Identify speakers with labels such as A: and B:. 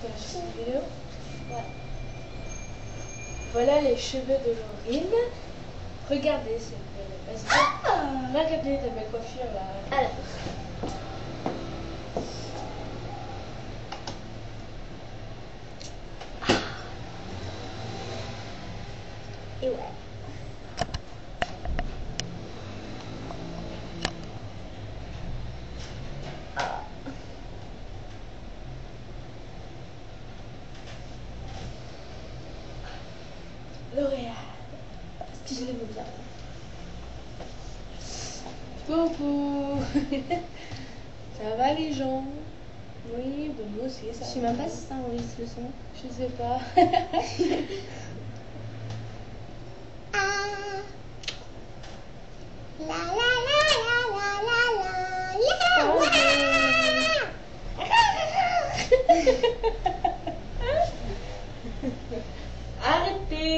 A: T'as acheté une vidéo? Ouais. Voilà les cheveux de Laurine. Regardez cette belle. Regardez ta belle coiffure là.
B: Alors. Et ouais.
A: L'Oréal.
B: Stylé bien.
A: Coucou. Ça va les gens? Oui, ben moi aussi ça va.
B: Je sais même pas si ça enregistre le son.
A: Je sais pas.
B: La la la la la la la la.
A: Arrêtez.